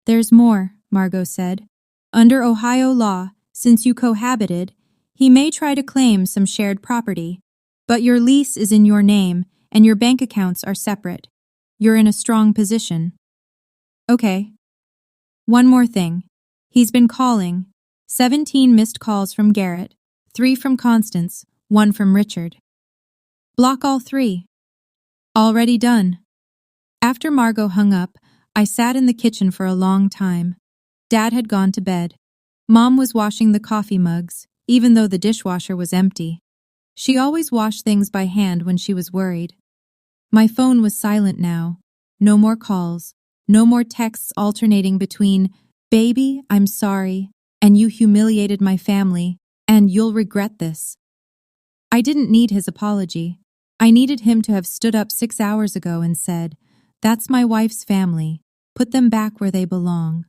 There's more, Margot said. Under Ohio law, since you cohabited, he may try to claim some shared property. But your lease is in your name, and your bank accounts are separate. You're in a strong position. Okay. One more thing. He's been calling. 17 missed calls from Garrett, 3 from Constance, 1 from Richard. Block all 3. Already done. After Margot hung up, I sat in the kitchen for a long time. Dad had gone to bed. Mom was washing the coffee mugs, even though the dishwasher was empty. She always washed things by hand when she was worried. My phone was silent now. No more calls. No more texts alternating between, "Baby, I'm sorry," and "You humiliated my family," and "You'll regret this." I didn't need his apology. I needed him to have stood up 6 hours ago and said, "That's my wife's family. Put them back where they belong."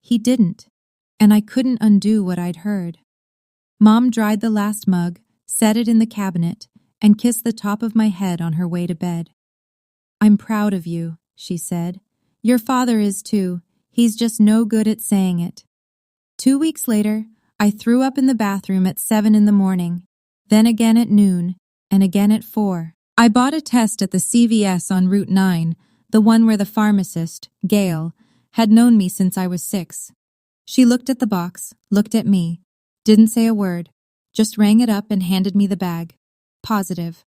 He didn't, and I couldn't undo what I'd heard. Mom dried the last mug, set it in the cabinet, and kissed the top of my head on her way to bed. "I'm proud of you," she said. "Your father is too. He's just no good at saying it." 2 weeks later, I threw up in the bathroom at 7 in the morning, then again at noon, and again at 4. I bought a test at the CVS on Route 9, the one where the pharmacist, Gail, had known me since I was 6. She looked at the box, looked at me, didn't say a word, just rang it up and handed me the bag. Positive.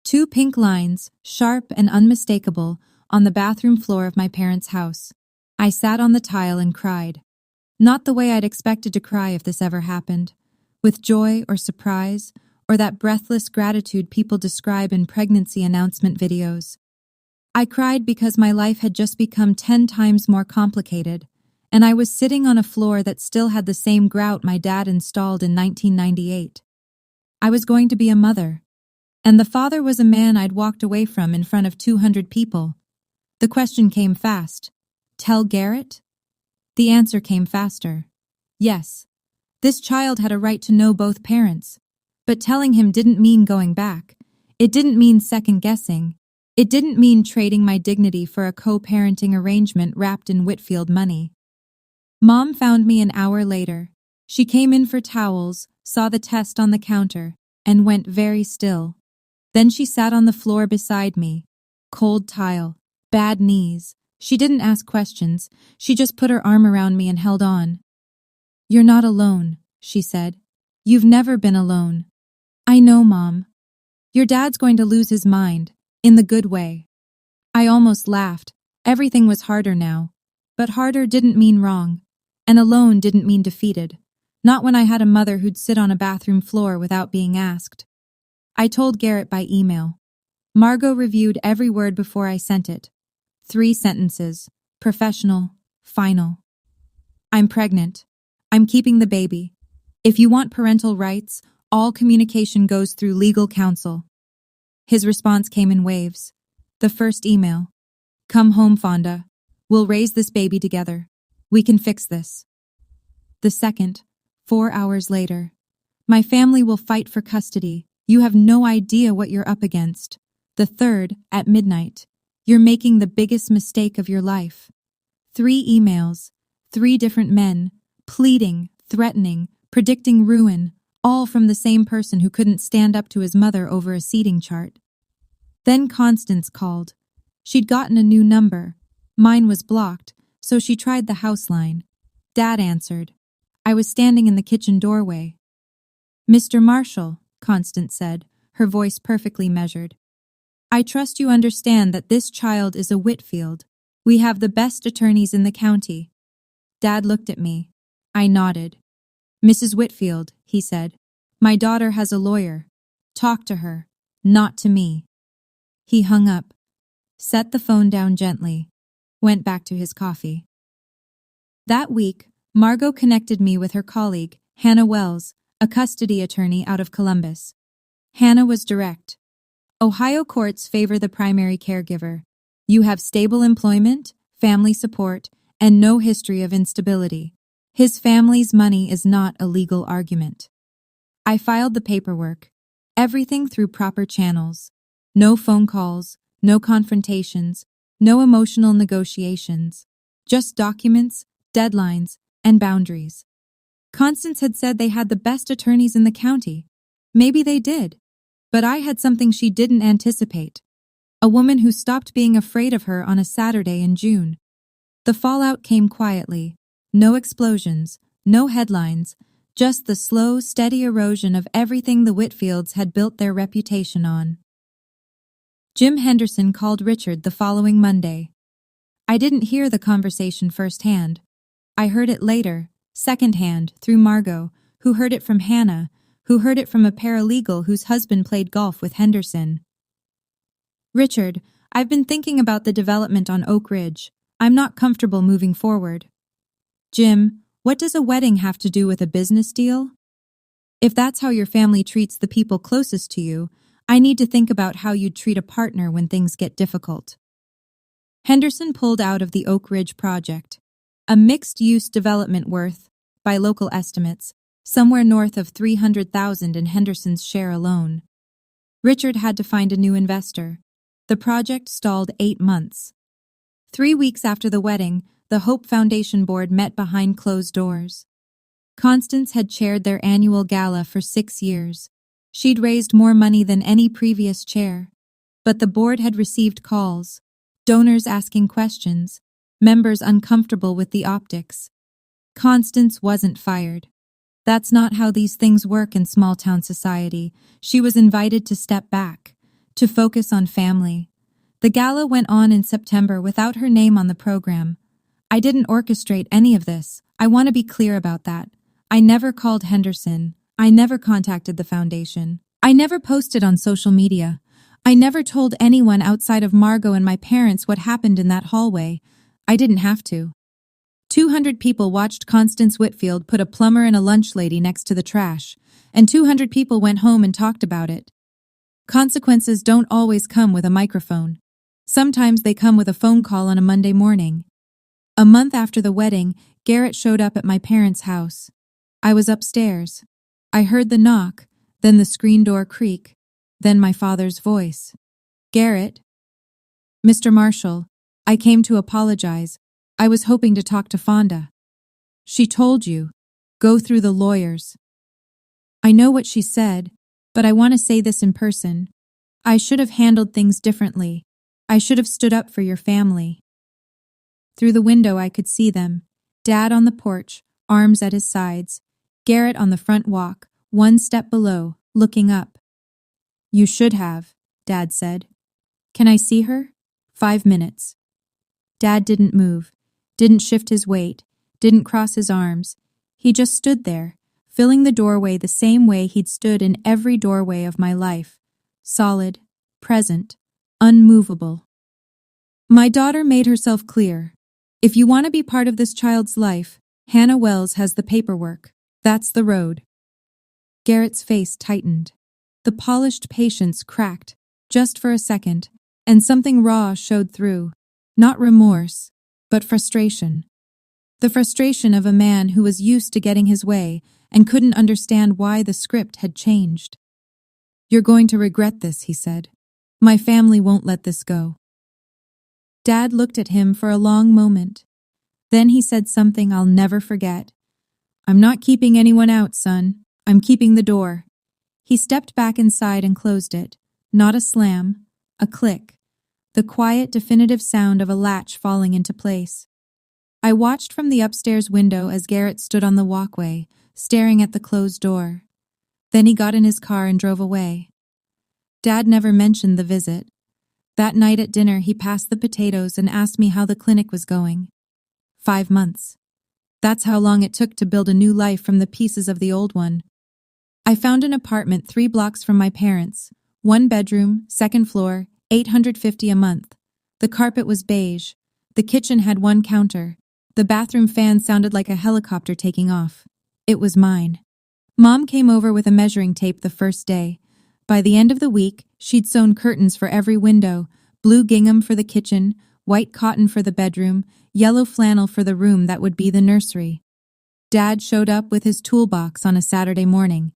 2 pink lines, sharp and unmistakable, on the bathroom floor of my parents' house. I sat on the tile and cried. Not the way I'd expected to cry if this ever happened, with joy or surprise, or that breathless gratitude people describe in pregnancy announcement videos. I cried because my life had just become 10 times more complicated, and I was sitting on a floor that still had the same grout my dad installed in 1998. I was going to be a mother, and the father was a man I'd walked away from in front of 200 people. The question came fast. Tell Garrett? The answer came faster. Yes. This child had a right to know both parents. But telling him didn't mean going back. It didn't mean second-guessing. It didn't mean trading my dignity for a co-parenting arrangement wrapped in Whitfield money. Mom found me an hour later. She came in for towels, saw the test on the counter, and went very still. Then she sat on the floor beside me. Cold tile, bad knees. She didn't ask questions. She just put her arm around me and held on. "You're not alone," she said. "You've never been alone." "I know, Mom. Your dad's going to lose his mind, in the good way." I almost laughed. Everything was harder now. But harder didn't mean wrong. And alone didn't mean defeated. Not when I had a mother who'd sit on a bathroom floor without being asked. I told Garrett by email. Margot reviewed every word before I sent it. 3 sentences. Professional. Final. "I'm pregnant. I'm keeping the baby. If you want parental rights, all communication goes through legal counsel." His response came in waves. The first email. "Come home, Fonda. We'll raise this baby together. We can fix this." The second, 4 hours later. "My family will fight for custody. You have no idea what you're up against." The third, at midnight. "You're making the biggest mistake of your life." 3 emails, 3 different men, pleading, threatening, predicting ruin, all from the same person who couldn't stand up to his mother over a seating chart. Then Constance called. She'd gotten a new number. Mine was blocked, so she tried the house line. Dad answered. I was standing in the kitchen doorway. "Mr. Marshall," Constance said, her voice perfectly measured. "I trust you understand that this child is a Whitfield. We have the best attorneys in the county." Dad looked at me. I nodded. "Mrs. Whitfield," he said, "my daughter has a lawyer. Talk to her, not to me." He hung up, set the phone down gently, went back to his coffee. That week, Margot connected me with her colleague, Hannah Wells, a custody attorney out of Columbus. Hannah was direct. "Ohio courts favor the primary caregiver. You have stable employment, family support, and no history of instability. His family's money is not a legal argument." I filed the paperwork. Everything through proper channels. No phone calls, no confrontations, no emotional negotiations. Just documents, deadlines, and boundaries. Constance had said they had the best attorneys in the county. Maybe they did. But I had something she didn't anticipate. A woman who stopped being afraid of her on a Saturday in June. The fallout came quietly. No explosions, no headlines, just the slow, steady erosion of everything the Whitfields had built their reputation on. Jim Henderson called Richard the following Monday. I didn't hear the conversation firsthand. I heard it later, secondhand, through Margot, who heard it from Hannah, who heard it from a paralegal whose husband played golf with Henderson. "Richard, I've been thinking about the development on Oak Ridge. I'm not comfortable moving forward." "Jim, what does a wedding have to do with a business deal?" "If that's how your family treats the people closest to you, I need to think about how you'd treat a partner when things get difficult." Henderson pulled out of the Oak Ridge project, a mixed-use development worth, by local estimates, somewhere north of $300,000 in Henderson's share alone. Richard had to find a new investor. The project stalled 8 months. 3 weeks after the wedding, the Hope Foundation board met behind closed doors. Constance had chaired their annual gala for 6 years. She'd raised more money than any previous chair. But the board had received calls, donors asking questions, members uncomfortable with the optics. Constance wasn't fired. That's not how these things work in small-town society. She was invited to step back, to focus on family. The gala went on in September without her name on the program. I didn't orchestrate any of this. I want to be clear about that. I never called Henderson. I never contacted the foundation. I never posted on social media. I never told anyone outside of Margot and my parents what happened in that hallway. I didn't have to. 200 people watched Constance Whitfield put a plumber and a lunch lady next to the trash, and 200 people went home and talked about it. Consequences don't always come with a microphone. Sometimes they come with a phone call on a Monday morning. A month after the wedding, Garrett showed up at my parents' house. I was upstairs. I heard the knock, then the screen door creak, then my father's voice. Garrett? Mr. Marshall, I came to apologize. I was hoping to talk to Fonda. She told you. Go through the lawyers. I know what she said, but I want to say this in person. I should have handled things differently. I should have stood up for your family. Through the window I could see them. Dad on the porch, arms at his sides. Garrett on the front walk, one step below, looking up. You should have, Dad said. Can I see her? 5 minutes. Dad didn't move, didn't shift his weight, didn't cross his arms. He just stood there, filling the doorway the same way he'd stood in every doorway of my life. Solid, present, unmovable. My daughter made herself clear. If you want to be part of this child's life, Hannah Wells has the paperwork. That's the road. Garrett's face tightened. The polished patience cracked, just for a second, and something raw showed through. Not remorse, but frustration. The frustration of a man who was used to getting his way and couldn't understand why the script had changed. You're going to regret this, he said. My family won't let this go. Dad looked at him for a long moment. Then he said something I'll never forget. I'm not keeping anyone out, son. I'm keeping the door. He stepped back inside and closed it. Not a slam, a click. The quiet, definitive sound of a latch falling into place. I watched from the upstairs window as Garrett stood on the walkway, staring at the closed door. Then he got in his car and drove away. Dad never mentioned the visit. That night at dinner, he passed the potatoes and asked me how the clinic was going. 5 months. That's how long it took to build a new life from the pieces of the old one. I found an apartment 3 blocks from my parents. 1 bedroom, 2nd floor, $850 a month. The carpet was beige. The kitchen had 1 counter. The bathroom fan sounded like a helicopter taking off. It was mine. Mom came over with a measuring tape the first day. By the end of the week, she'd sewn curtains for every window, blue gingham for the kitchen, white cotton for the bedroom, yellow flannel for the room that would be the nursery. Dad showed up with his toolbox on a Saturday morning.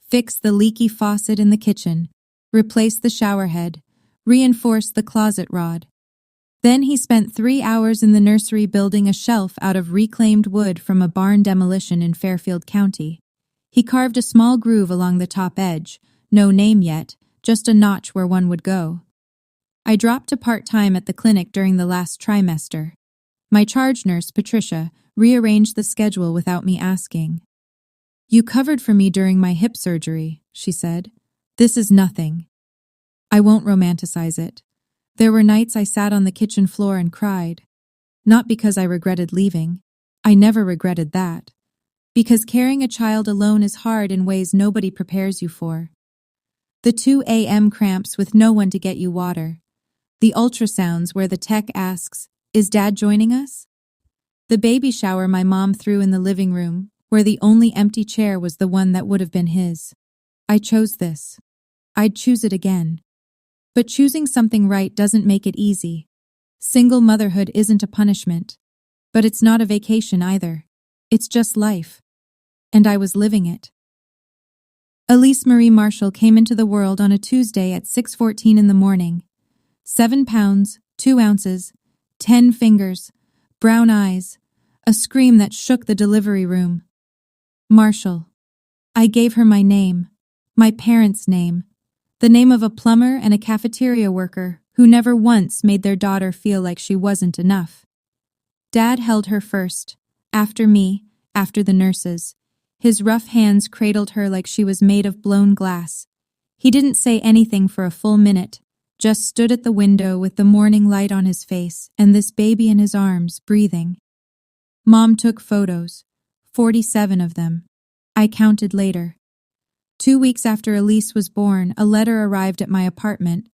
Fixed the leaky faucet in the kitchen, replaced the shower head, reinforced the closet rod. Then he spent 3 hours in the nursery building a shelf out of reclaimed wood from a barn demolition in Fairfield County. He carved a small groove along the top edge, no name yet, just a notch where one would go. I dropped to part-time at the clinic during the last trimester. My charge nurse, Patricia, rearranged the schedule without me asking. You covered for me during my hip surgery, she said. This is nothing. I won't romanticize it. There were nights I sat on the kitchen floor and cried. Not because I regretted leaving. I never regretted that. Because carrying a child alone is hard in ways nobody prepares you for. The 2 a.m. cramps with no one to get you water. The ultrasounds where the tech asks, "Is Dad joining us?" The baby shower my mom threw in the living room, where the only empty chair was the one that would have been his. I chose this. I'd choose it again. But choosing something right doesn't make it easy. Single motherhood isn't a punishment. But it's not a vacation either. It's just life. And I was living it. Elise Marie Marshall came into the world on a Tuesday at 6:14 in the morning. 7 pounds, 2 ounces, 10 fingers, brown eyes, a scream that shook the delivery room. Marshall. I gave her my name, my parents' name, the name of a plumber and a cafeteria worker who never once made their daughter feel like she wasn't enough. Dad held her first, after me, after the nurses. His rough hands cradled her like she was made of blown glass. He didn't say anything for a full minute, just stood at the window with the morning light on his face and this baby in his arms, breathing. Mom took photos, 47 of them. I counted later. 2 weeks after Elise was born, a letter arrived at my apartment.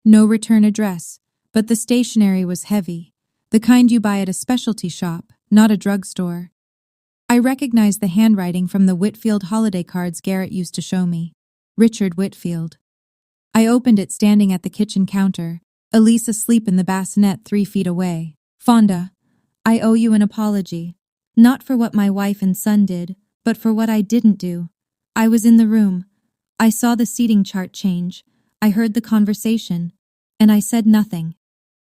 No return address, but the stationery was heavy, the kind you buy at a specialty shop, not a drugstore. I recognized the handwriting from the Whitfield holiday cards Garrett used to show me. Richard Whitfield. I opened it standing at the kitchen counter, Elise asleep in the bassinet 3 feet away. Fonda, I owe you an apology. Not for what my wife and son did, but for what I didn't do. I was in the room. I saw the seating chart change. I heard the conversation. And I said nothing.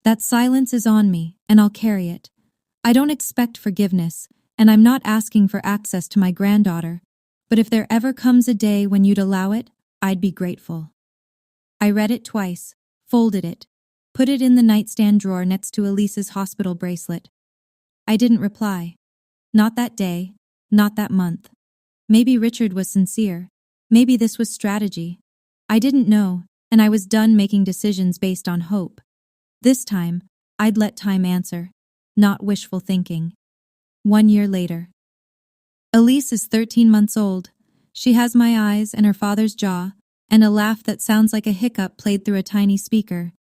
That silence is on me, and I'll carry it. I don't expect forgiveness, and I'm not asking for access to my granddaughter. But if there ever comes a day when you'd allow it, I'd be grateful. I read it twice, folded it, put it in the nightstand drawer next to Elise's hospital bracelet. I didn't reply. Not that day, not that month. Maybe Richard was sincere. Maybe this was strategy. I didn't know, and I was done making decisions based on hope. This time, I'd let time answer, not wishful thinking. 1 year later. Elise is 13 months old. She has my eyes and her father's jaw, and a laugh that sounds like a hiccup played through a tiny speaker.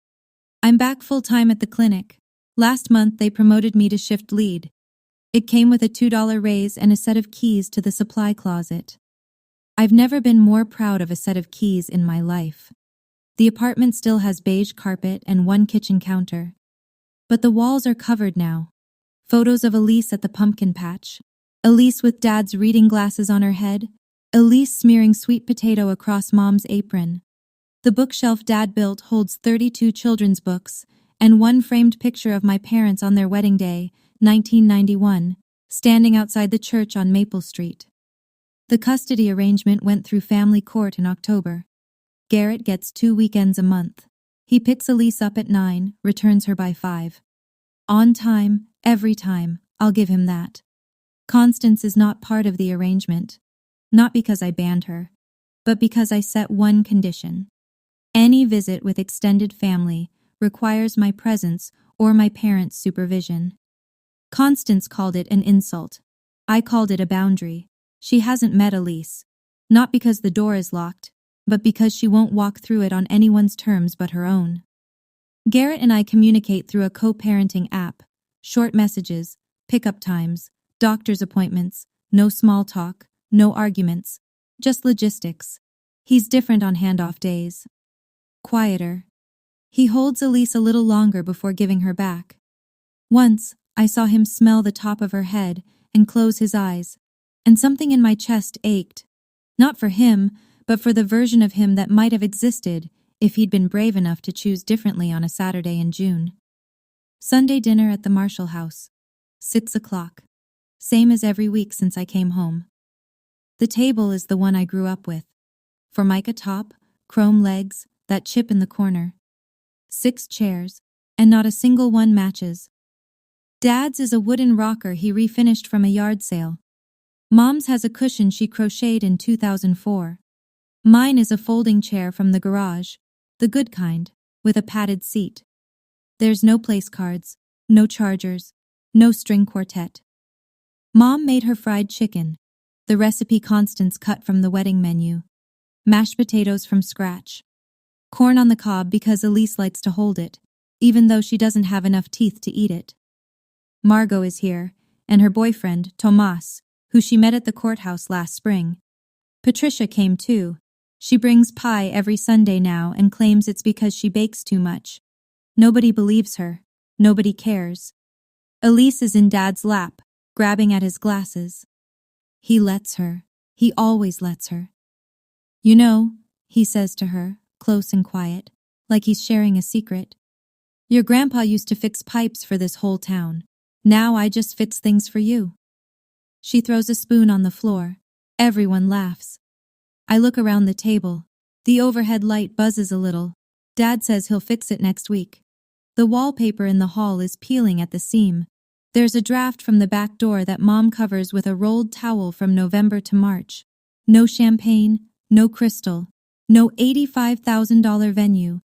I'm back full-time at the clinic. Last month they promoted me to shift lead. It came with a $2 raise and a set of keys to the supply closet. I've never been more proud of a set of keys in my life. The apartment still has beige carpet and one kitchen counter. But the walls are covered now. Photos of Elise at the pumpkin patch. Elise with Dad's reading glasses on her head. Elise smearing sweet potato across Mom's apron. The bookshelf Dad built holds 32 children's books and one framed picture of my parents on their wedding day, 1991, standing outside the church on Maple Street. The custody arrangement went through family court in October. Garrett gets 2 weekends a month. He picks Elise up at 9, returns her by 5. On time, every time, I'll give him that. Constance is not part of the arrangement. Not because I banned her, but because I set one condition. Any visit with extended family requires my presence or my parents' supervision. Constance called it an insult. I called it a boundary. She hasn't met Elise. Not because the door is locked, but because she won't walk through it on anyone's terms but her own. Garrett and I communicate through a co-parenting app. Short messages, pickup times, doctor's appointments, no small talk, no arguments, just logistics. He's different on handoff days. Quieter. He holds Elise a little longer before giving her back. Once, I saw him smell the top of her head and close his eyes, and something in my chest ached. Not for him, but for the version of him that might have existed if he'd been brave enough to choose differently on a Saturday in June. Sunday dinner at the Marshall house. 6 o'clock. Same as every week since I came home. The table is the one I grew up with. Formica top, chrome legs, that chip in the corner. 6 chairs, and not a single one matches. Dad's is a wooden rocker he refinished from a yard sale. Mom's has a cushion she crocheted in 2004. Mine is a folding chair from the garage, the good kind, with a padded seat. There's no place cards, no chargers, no string quartet. Mom made her fried chicken, the recipe Constance cut from the wedding menu. Mashed potatoes from scratch. Corn on the cob because Elise likes to hold it, even though she doesn't have enough teeth to eat it. Margot is here, and her boyfriend, Tomas, who she met at the courthouse last spring. Patricia came too. She brings pie every Sunday now and claims it's because she bakes too much. Nobody believes her. Nobody cares. Elise is in Dad's lap, grabbing at his glasses. He lets her. He always lets her. You know, he says to her, close and quiet, like he's sharing a secret. Your grandpa used to fix pipes for this whole town. Now I just fix things for you. She throws a spoon on the floor. Everyone laughs. I look around the table. The overhead light buzzes a little. Dad says he'll fix it next week. The wallpaper in the hall is peeling at the seam. There's a draft from the back door that Mom covers with a rolled towel from November to March. No champagne, no crystal, no $85,000 venue,